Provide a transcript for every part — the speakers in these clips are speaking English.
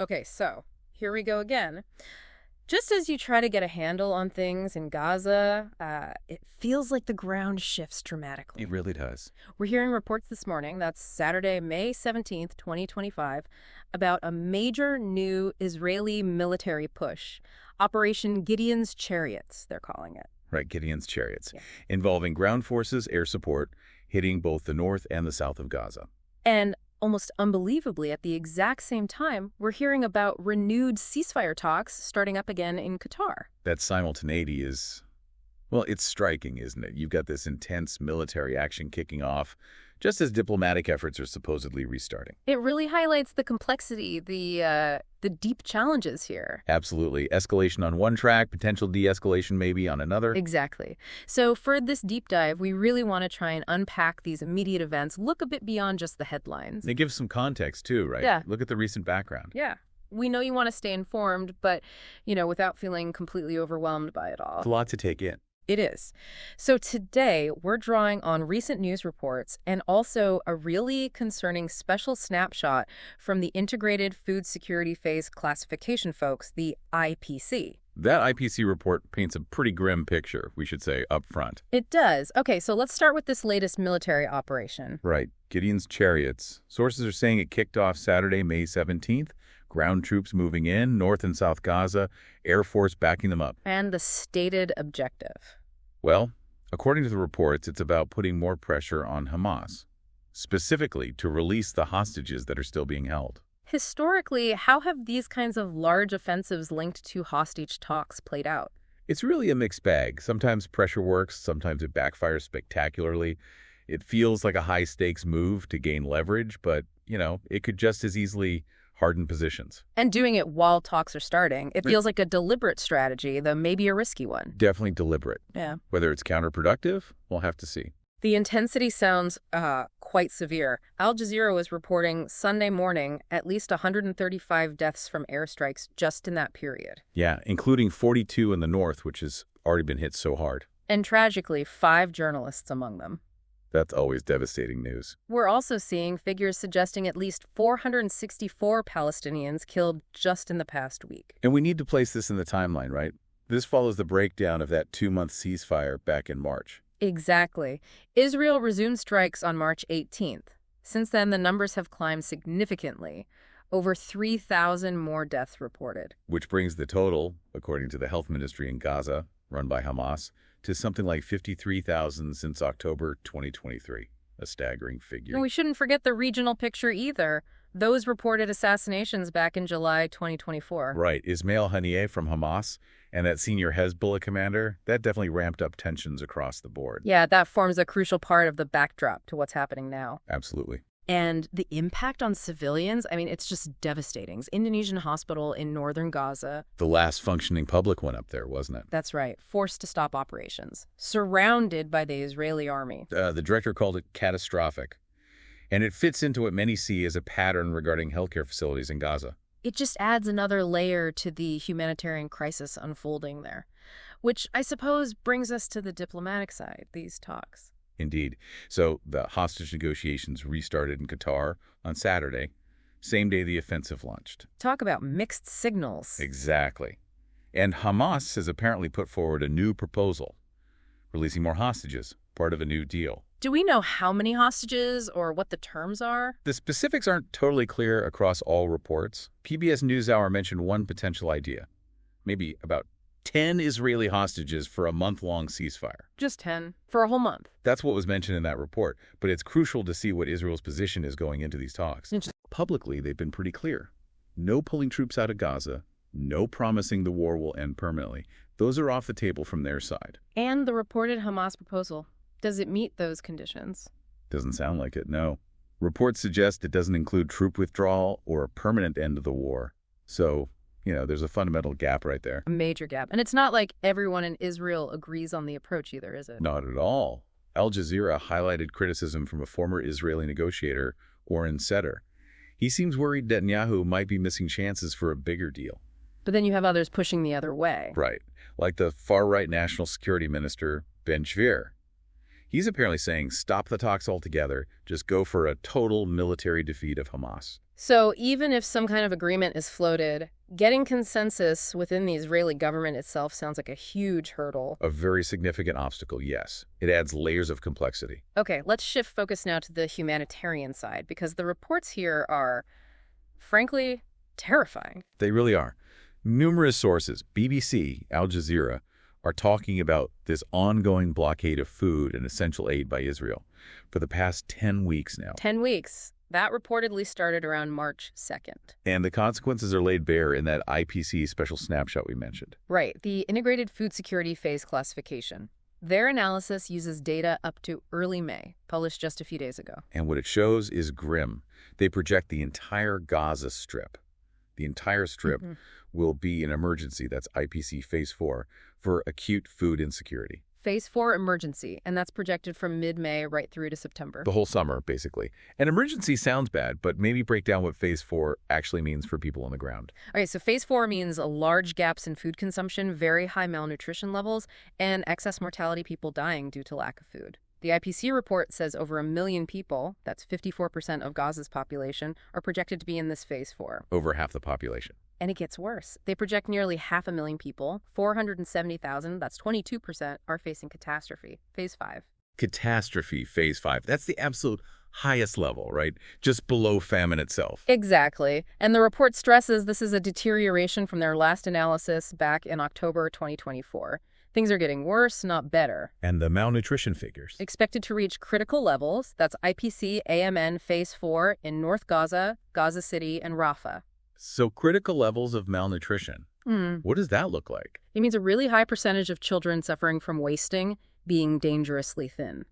Okay, so here we go again. Just as you try to get a handle on things in Gaza, it feels like the ground shifts dramatically. It really does. We're hearing reports this morning, that's Saturday, May 17th, 2025, about a major new Israeli military push. Operation Gideon's Chariots, they're calling it. Right, Gideon's Chariots, Yeah. involving ground forces, air support, hitting both the north and the south of Gaza. And almost unbelievably, at the exact same time, we're hearing about renewed ceasefire talks starting up again in Qatar. That simultaneity is, well, it's striking, isn't it? You've got this intense military action kicking off, just as diplomatic efforts are supposedly restarting. It really highlights the complexity, the deep challenges here. Absolutely. Escalation on one track, potential de-escalation maybe on another. Exactly. So for this deep dive, we really want to try and unpack these immediate events, look a bit beyond just the headlines. It gives some context too, right? Yeah. Look at the recent background. Yeah. We know you want to stay informed, but, without feeling completely overwhelmed by it all. It's a lot to take in. It is. So today, we're drawing on recent news reports and also a really concerning special snapshot from the Integrated Food Security Phase Classification folks, the IPC. That IPC report paints a pretty grim picture, we should say, up front. It does. Okay, so let's start with this latest military operation. Right. Gideon's Chariots. Sources are saying it kicked off Saturday, May 17th. Ground troops moving in, North and South Gaza, Air Force backing them up. And the stated objective. Well, according to the reports, it's about putting more pressure on Hamas, specifically to release the hostages that are still being held. Historically, how have these kinds of large offensives linked to hostage talks played out? It's really a mixed bag. Sometimes pressure works, sometimes it backfires spectacularly. It feels like a high-stakes move to gain leverage, but, it could just as easily harden positions. And doing it while talks are starting. It feels like a deliberate strategy, though maybe a risky one. Definitely deliberate. Yeah. Whether it's counterproductive, we'll have to see. The intensity sounds quite severe. Al Jazeera was reporting Sunday morning at least 135 deaths from airstrikes just in that period. Yeah, including 42 in the north, which has already been hit so hard. And tragically, 5 journalists among them. That's always devastating news. We're also seeing figures suggesting at least 464 Palestinians killed just in the past week. And we need to place this in the timeline, right? This follows the breakdown of that 2-month ceasefire back in March. Exactly. Israel resumed strikes on March 18th. Since then, the numbers have climbed significantly. Over 3,000 more deaths reported. Which brings the total, according to the health ministry in Gaza, run by Hamas, to something like 53,000 since October 2023. A staggering figure. And we shouldn't forget the regional picture either. Those reported assassinations back in July 2024. Right. Ismail Haniyeh from Hamas and that senior Hezbollah commander, that definitely ramped up tensions across the board. Yeah, that forms a crucial part of the backdrop to what's happening now. Absolutely. And the impact on civilians, it's just devastating. Indonesian hospital in northern Gaza. The last functioning public one up there, wasn't it? That's right. Forced to stop operations. Surrounded by the Israeli army. The director called it catastrophic. And it fits into what many see as a pattern regarding healthcare facilities in Gaza. It just adds another layer to the humanitarian crisis unfolding there. Which I suppose brings us to the diplomatic side, these talks. Indeed. So the hostage negotiations restarted in Qatar on Saturday, same day the offensive launched. Talk about mixed signals. Exactly. And Hamas has apparently put forward a new proposal, releasing more hostages, part of a new deal. Do we know how many hostages or what the terms are? The specifics aren't totally clear across all reports. PBS NewsHour mentioned one potential idea, maybe about 10 Israeli hostages for a month-long ceasefire. Just 10 for a whole month. That's what was mentioned in that report, but it's crucial to see what Israel's position is going into these talks. Publicly, they've been pretty clear. No pulling troops out of Gaza, no promising the war will end permanently. Those are off the table from their side. And the reported Hamas proposal. Does it meet those conditions? Doesn't sound like it, no. Reports suggest it doesn't include troop withdrawal or a permanent end of the war. So, there's a fundamental gap right there. A major gap. And it's not like everyone in Israel agrees on the approach either, is it? Not at all. Al Jazeera highlighted criticism from a former Israeli negotiator, Oren Setter. He seems worried Netanyahu might be missing chances for a bigger deal. But then you have others pushing the other way. Right. Like the far-right National Security Minister, Ben Gvir. He's apparently saying stop the talks altogether, just go for a total military defeat of Hamas. So even if some kind of agreement is floated, getting consensus within the Israeli government itself sounds like a huge hurdle. A very significant obstacle, yes. It adds layers of complexity. Okay, let's shift focus now to the humanitarian side, because the reports here are, frankly, terrifying. They really are. Numerous sources, BBC, Al Jazeera, are talking about this ongoing blockade of food and essential aid by Israel for the past 10 weeks now. 10 weeks. That reportedly started around March 2nd. And the consequences are laid bare in that IPC special snapshot we mentioned. Right, the Integrated Food Security Phase Classification. Their analysis uses data up to early May, published just a few days ago. And what it shows is grim. They project the entire Gaza Strip. The entire strip will be an emergency, that's IPC Phase 4, for acute food insecurity. Phase 4 emergency, and that's projected from mid-May right through to September. The whole summer, basically. An emergency sounds bad, but maybe break down what Phase 4 actually means for people on the ground. All right, so Phase 4 means large gaps in food consumption, very high malnutrition levels, and excess mortality, people dying due to lack of food. The IPC report says over 1 million people, that's 54% of Gaza's population, are projected to be in this Phase 4. Over half the population. And it gets worse. They project nearly 500,000 people, 470,000, that's 22%, are facing catastrophe, Phase 5. Catastrophe, Phase 5. That's the absolute highest level, right? Just below famine itself. Exactly. And the report stresses this is a deterioration from their last analysis back in October 2024. Things are getting worse, not better. And the malnutrition figures? Expected to reach critical levels, that's IPC AMN Phase 4 in North Gaza, Gaza City, and Rafah. So critical levels of malnutrition. What does that look like? It means a really high percentage of children suffering from wasting, being dangerously thin.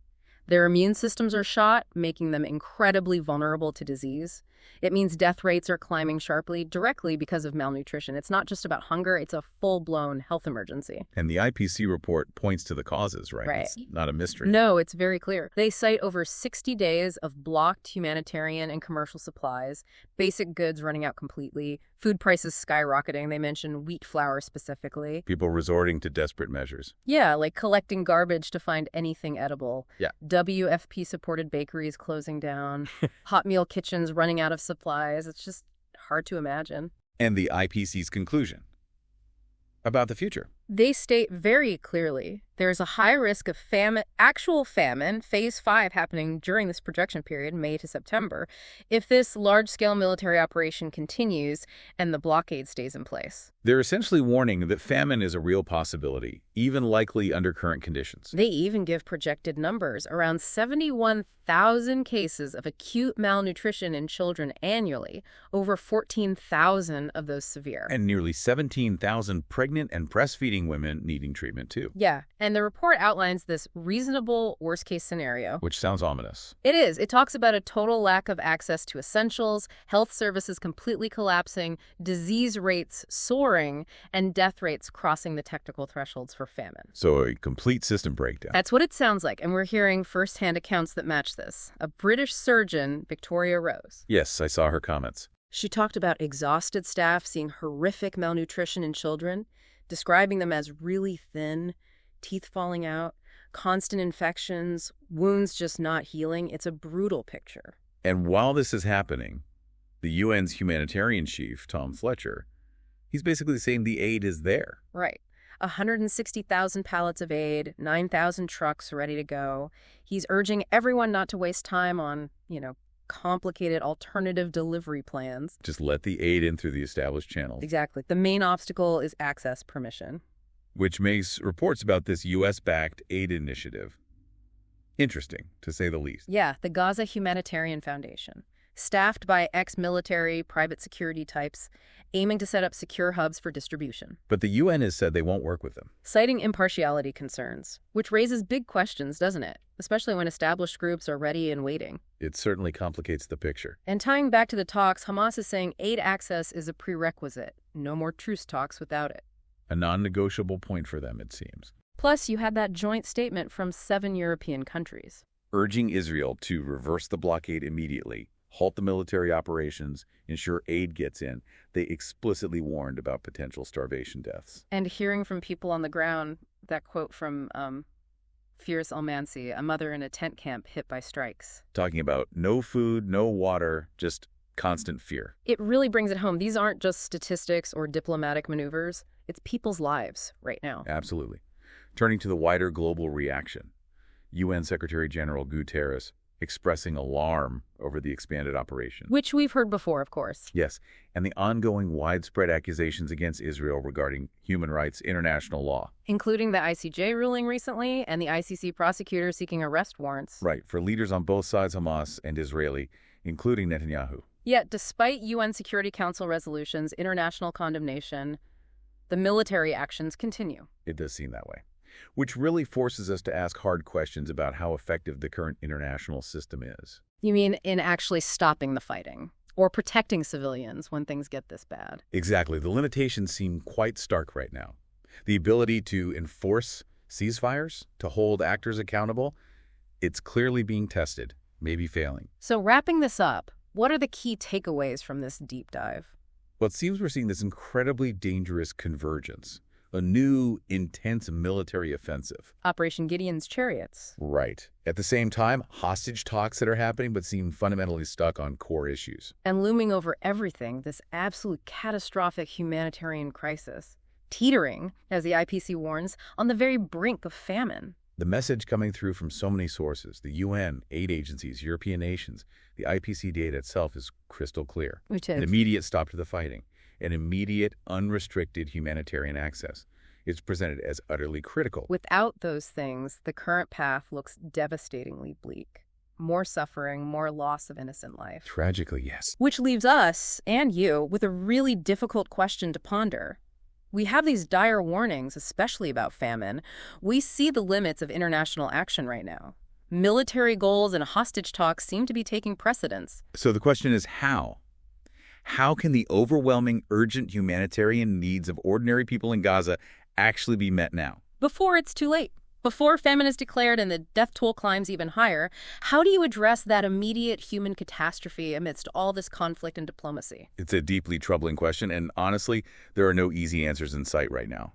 Their immune systems are shot, making them incredibly vulnerable to disease. It means death rates are climbing sharply directly because of malnutrition. It's not just about hunger, it's a full-blown health emergency. And the IPC report points to the causes, right? Right. It's not a mystery. No, it's very clear. They cite over 60 days of blocked humanitarian and commercial supplies, basic goods running out completely, food prices skyrocketing. They mention wheat flour specifically. People resorting to desperate measures. Yeah, like collecting garbage to find anything edible. Yeah. WFP-supported bakeries closing down. Hot meal kitchens running out of supplies. It's just hard to imagine. And the IPC's conclusion about the future. They state very clearly there's a high risk of famine, actual famine, Phase 5 happening during this projection period, May to September, if this large-scale military operation continues and the blockade stays in place. They're essentially warning that famine is a real possibility, even likely under current conditions. They even give projected numbers, around 71,000 cases of acute malnutrition in children annually, over 14,000 of those severe. And nearly 17,000 pregnant and breastfeeding women needing treatment too. Yeah, and the report outlines this reasonable worst-case scenario. Which sounds ominous. It is. It talks about a total lack of access to essentials, health services completely collapsing, disease rates soaring, and death rates crossing the technical thresholds for famine. So a complete system breakdown. That's what it sounds like, and we're hearing first-hand accounts that match this. A British surgeon, Victoria Rose. Yes, I saw her comments. She talked about exhausted staff seeing horrific malnutrition in children, describing them as really thin, teeth falling out, constant infections, wounds just not healing. It's a brutal picture. And while this is happening, the UN's humanitarian chief, Tom Fletcher, he's basically saying the aid is there. Right. 160,000 pallets of aid, 9,000 trucks ready to go. He's urging everyone not to waste time on, complicated alternative delivery plans. Just let the aid in through the established channels. Exactly. The main obstacle is access permission. Which makes reports about this U.S.-backed aid initiative interesting, to say the least. Yeah, the Gaza Humanitarian Foundation, staffed by ex-military, private security types, aiming to set up secure hubs for distribution. But the UN has said they won't work with them. Citing impartiality concerns, which raises big questions, doesn't it? Especially when established groups are ready and waiting. It certainly complicates the picture. And tying back to the talks, Hamas is saying aid access is a prerequisite. No more truce talks without it. A non-negotiable point for them, it seems. Plus, you had that joint statement from 7 European countries. Urging Israel to reverse the blockade immediately, halt the military operations, ensure aid gets in. They explicitly warned about potential starvation deaths. And hearing from people on the ground, that quote from Fierce Almansi, a mother in a tent camp hit by strikes. Talking about no food, no water, just constant fear. It really brings it home. These aren't just statistics or diplomatic maneuvers. It's people's lives right now. Absolutely. Turning to the wider global reaction, UN Secretary General Guterres expressing alarm over the expanded operation. Which we've heard before, of course. Yes, and the ongoing widespread accusations against Israel regarding human rights, international law. Including the ICJ ruling recently and the ICC prosecutor seeking arrest warrants. Right, for leaders on both sides, Hamas and Israeli, including Netanyahu. Yet, despite UN Security Council resolutions, international condemnation, the military actions continue. It does seem that way. Which really forces us to ask hard questions about how effective the current international system is. You mean in actually stopping the fighting or protecting civilians when things get this bad? Exactly. The limitations seem quite stark right now. The ability to enforce ceasefires, to hold actors accountable, it's clearly being tested, maybe failing. So wrapping this up, what are the key takeaways from this deep dive? Well, it seems we're seeing this incredibly dangerous convergence. A new, intense military offensive. Operation Gideon's Chariots. Right. At the same time, hostage talks that are happening but seem fundamentally stuck on core issues. And looming over everything, this absolute catastrophic humanitarian crisis. Teetering, as the IPC warns, on the very brink of famine. The message coming through from so many sources, the UN, aid agencies, European nations, the IPC data itself is crystal clear. Which is? An immediate stop to the fighting. An immediate, unrestricted humanitarian access. It's presented as utterly critical. Without those things, the current path looks devastatingly bleak. More suffering, more loss of innocent life. Tragically, yes. Which leaves us, and you, with a really difficult question to ponder. We have these dire warnings, especially about famine. We see the limits of international action right now. Military goals and hostage talks seem to be taking precedence. So the question is how? How can the overwhelming, urgent humanitarian needs of ordinary people in Gaza actually be met now? Before it's too late. Before famine is declared and the death toll climbs even higher, how do you address that immediate human catastrophe amidst all this conflict and diplomacy? It's a deeply troubling question, and honestly, there are no easy answers in sight right now.